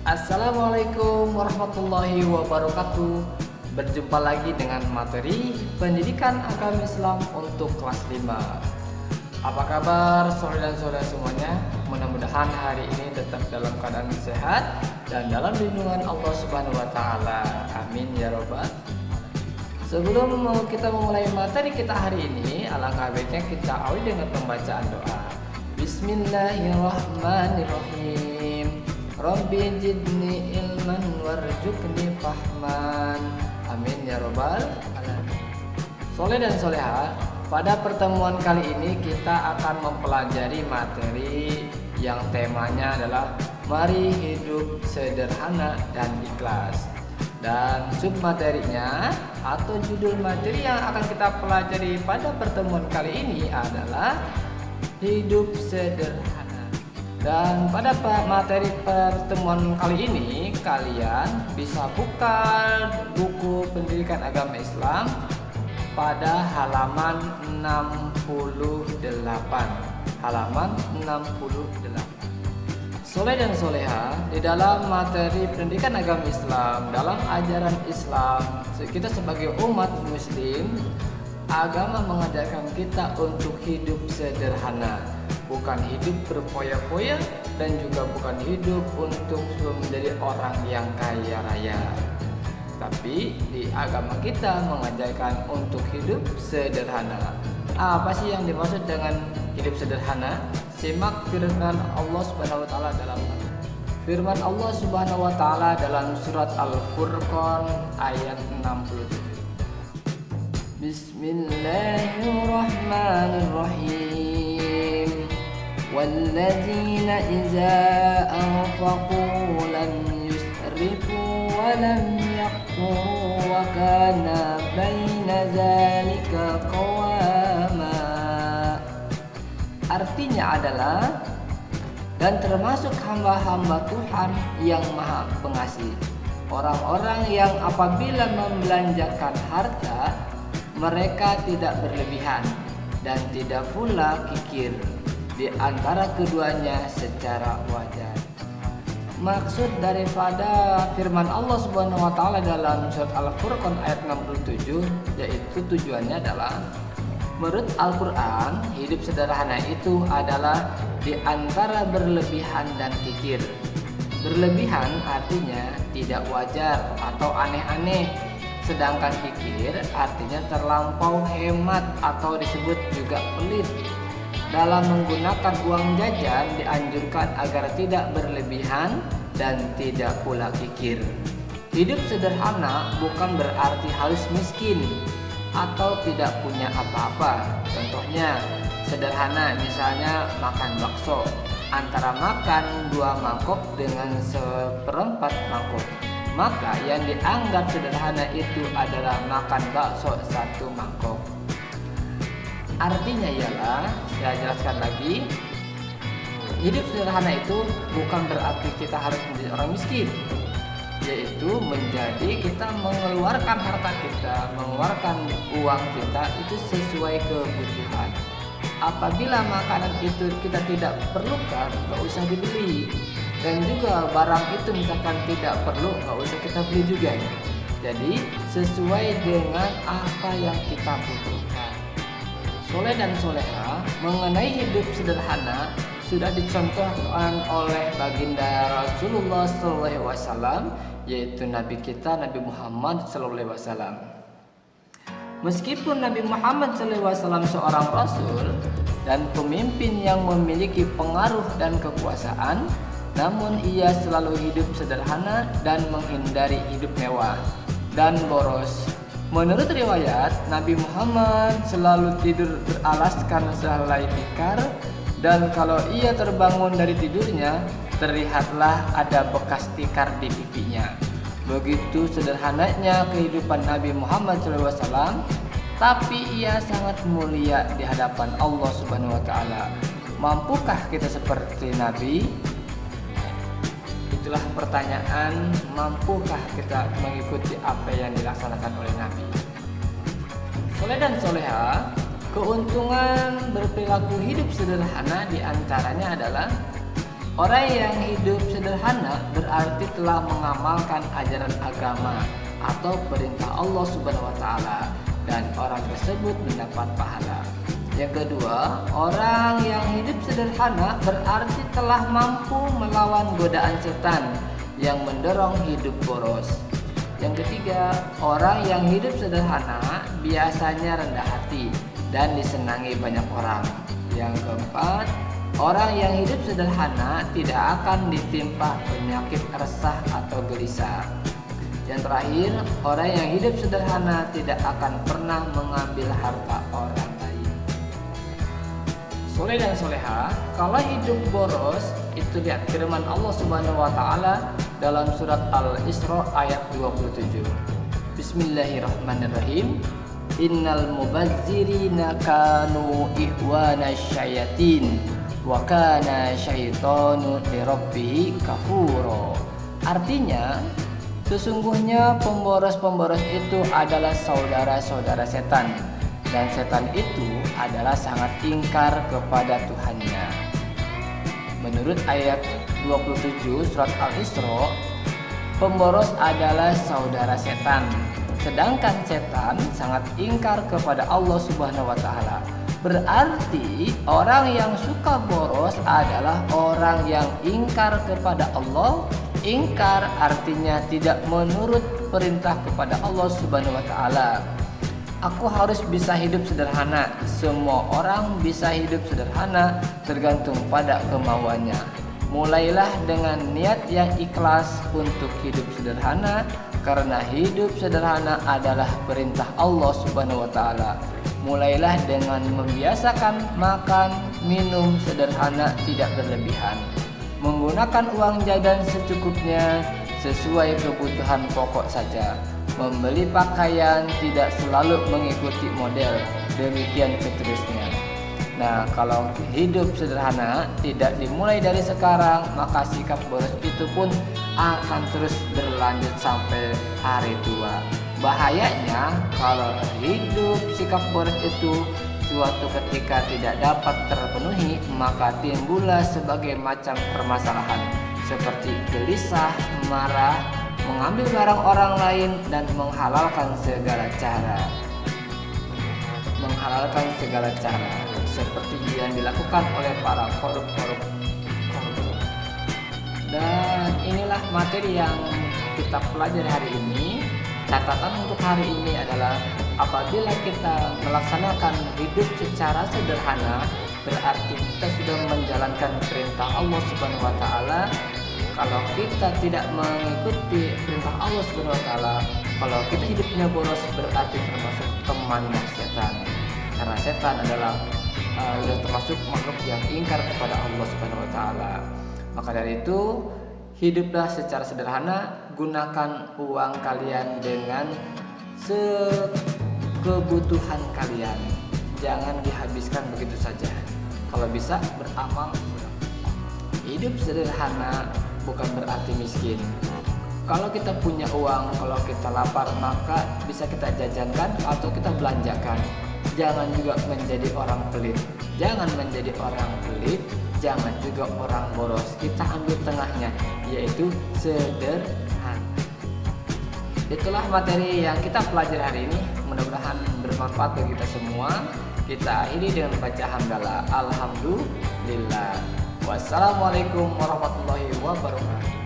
Assalamualaikum warahmatullahi wabarakatuh. Berjumpa lagi dengan materi pendidikan agama Islam untuk kelas 5. Apa kabar saudara dan saudara semuanya? Mudah-mudahan hari ini tetap dalam keadaan sehat dan dalam lindungan Allah Subhanahu wa taala. Amin ya robbal alamin. Sebelum kita memulai materi kita hari ini, alangkah baiknya kita awali dengan pembacaan doa. Bismillahirrahmanirrahim. Rabbi jidni ilman warzuqni fahman. Amin ya robbal alamin. Soleh dan soleha, pada pertemuan kali ini kita akan mempelajari materi yang temanya adalah mari hidup sederhana dan ikhlas. Dan submaterinya atau judul materi yang akan kita pelajari pada pertemuan kali ini adalah hidup sederhana. Dan pada materi pertemuan kali ini kalian bisa buka buku pendidikan agama Islam pada halaman 68. Halaman 68. Soleh dan soleha, di dalam materi pendidikan agama Islam, dalam ajaran Islam, kita sebagai umat muslim, agama mengajarkan kita untuk hidup sederhana, bukan hidup berfoya-foya dan juga bukan hidup untuk menjadi orang yang kaya raya. Tapi di agama kita mengajarkan untuk hidup sederhana. Apa sih yang dimaksud dengan hidup sederhana? Simak firman Allah Subhanahu wa taala dalam surat Al-Furqan ayat 67. Bismillahirrahmanirrahim. Walladzina idza anfaqu lam yusrifu wa lam yaqturu wa kana baina dzalika qawama. Artinya adalah, dan termasuk hamba-hamba Tuhan yang Maha Pengasih, orang-orang yang apabila membelanjakan harta, mereka tidak berlebihan dan tidak pula kikir di antara keduanya secara wajar. Maksud daripada firman Allah Subhanahu wa taala dalam surat Al-Furqan ayat 67, yaitu tujuannya adalah, menurut Al-Qur'an, hidup sederhana itu adalah di antara berlebihan dan kikir. Berlebihan artinya tidak wajar atau aneh-aneh, sedangkan kikir artinya terlampau hemat atau disebut juga pelit. Dalam menggunakan uang jajan dianjurkan agar tidak berlebihan dan tidak pula kikir. Hidup sederhana bukan berarti harus miskin atau tidak punya apa-apa. Contohnya sederhana, misalnya makan bakso, antara makan 2 mangkok dengan 1/4 mangkok, maka yang dianggap sederhana itu adalah makan bakso 1 mangkok. Artinya ialah, saya jelaskan lagi, hidup sederhana itu bukan berarti kita harus menjadi orang miskin, yaitu menjadi kita mengeluarkan harta kita, mengeluarkan uang kita itu sesuai kebutuhan. Apabila makanan itu kita tidak perlukan, nggak usah dibeli. Dan juga barang itu misalkan tidak perlu, nggak usah kita beli juga. Jadi sesuai dengan apa yang kita butuhkan. Soleh dan soleha, mengenai hidup sederhana sudah dicontohkan oleh baginda Rasulullah SAW, yaitu Nabi kita Nabi Muhammad SAW. Meskipun Nabi Muhammad SAW seorang Rasul dan pemimpin yang memiliki pengaruh dan kekuasaan, namun ia selalu hidup sederhana dan menghindari hidup mewah dan boros. Menurut riwayat, Nabi Muhammad selalu tidur beralaskan sehelai tikar, dan kalau ia terbangun dari tidurnya, terlihatlah ada bekas tikar di pipinya. Begitu sederhananya kehidupan Nabi Muhammad SAW, tapi ia sangat mulia di hadapan Allah Subhanahu wa taala. Mampukah kita seperti Nabi? Itulah pertanyaan, mampukah kita mengikuti apa yang dilaksanakan oleh Nabi? Soleh dan soleha, keuntungan berperilaku hidup sederhana diantaranya adalah Orang yang hidup sederhana berarti telah mengamalkan ajaran agama atau perintah Allah Subhanahu wa taala, dan orang tersebut mendapat pahala. Yang kedua, orang yang hidup sederhana berarti telah mampu melawan godaan setan yang mendorong hidup boros. Yang ketiga, orang yang hidup sederhana biasanya rendah hati dan disenangi banyak orang. Yang keempat, orang yang hidup sederhana tidak akan ditimpa penyakit resah atau gelisah. Yang terakhir, orang yang hidup sederhana tidak akan pernah mengambil harta orang lain. Soleh dan soleha, kalau hidup boros, itu lihat firman Allah Subhanahu wa taala dalam surat Al-Isra ayat 27. Bismillahirrahmanirrahim. Innal mubazzirina kanu ihwana syayatin wa kana syaitanu lirabbih kafuro. Artinya, sesungguhnya pemboros-pemboros itu adalah saudara-saudara setan, dan setan itu adalah sangat ingkar kepada Tuhannya. Menurut ayat 27 surat Al-Isra, pemboros adalah saudara setan, sedangkan setan sangat ingkar kepada Allah Subhanahu wa taala. Berarti orang yang suka boros adalah orang yang ingkar kepada Allah. Ingkar artinya tidak menurut perintah kepada Allah Subhanahu wa taala. Aku harus bisa hidup sederhana. Semua orang bisa hidup sederhana tergantung pada kemauannya. Mulailah dengan niat yang ikhlas untuk hidup sederhana, karena hidup sederhana adalah perintah Allah Subhanahu wa taala. Mulailah dengan membiasakan makan, minum sederhana tidak berlebihan. Menggunakan uang jajan secukupnya sesuai kebutuhan pokok saja. Membeli pakaian tidak selalu mengikuti model, demikian seterusnya. Nah, kalau hidup sederhana tidak dimulai dari sekarang, maka sikap boros itu pun akan terus berlanjut sampai hari tua. Bahayanya kalau hidup sikap boros itu suatu ketika tidak dapat terpenuhi, maka timbullah sebagai macam permasalahan seperti gelisah, marah, mengambil barang orang lain, dan menghalalkan segala cara. Seperti yang dilakukan oleh para koruptor. Dan inilah materi yang kita pelajari hari ini. Catatan untuk hari ini adalah apabila kita melaksanakan hidup secara sederhana, berarti kita sudah menjalankan perintah Allah Subhanahu wa taala. Kalau kita tidak mengikuti perintah Allah Subhanahu wa taala, kalau kita hidupnya boros, berarti termasuk temannya setan. Karena setan adalah sudah termasuk makhluk yang ingkar kepada Allah Subhanahu wa taala. Maka dari itu, hiduplah secara sederhana, gunakan uang kalian dengan sekebutuhan kalian. Jangan dihabiskan begitu saja. Kalau bisa beramal. Hidup sederhana bukan berarti miskin. Kalau kita punya uang, kalau kita lapar, maka bisa kita jajankan atau kita belanjakan. Jangan juga menjadi orang pelit. Jangan menjadi orang pelit, jangan juga orang boros. Kita ambil tengahnya, yaitu sederhana. Itulah materi yang kita pelajari hari ini. Mudah-mudahan bermanfaat bagi kita semua. Kita akhiri dengan baca hamdalah. Alhamdulillah. Wassalamualaikum warahmatullahi wabarakatuh.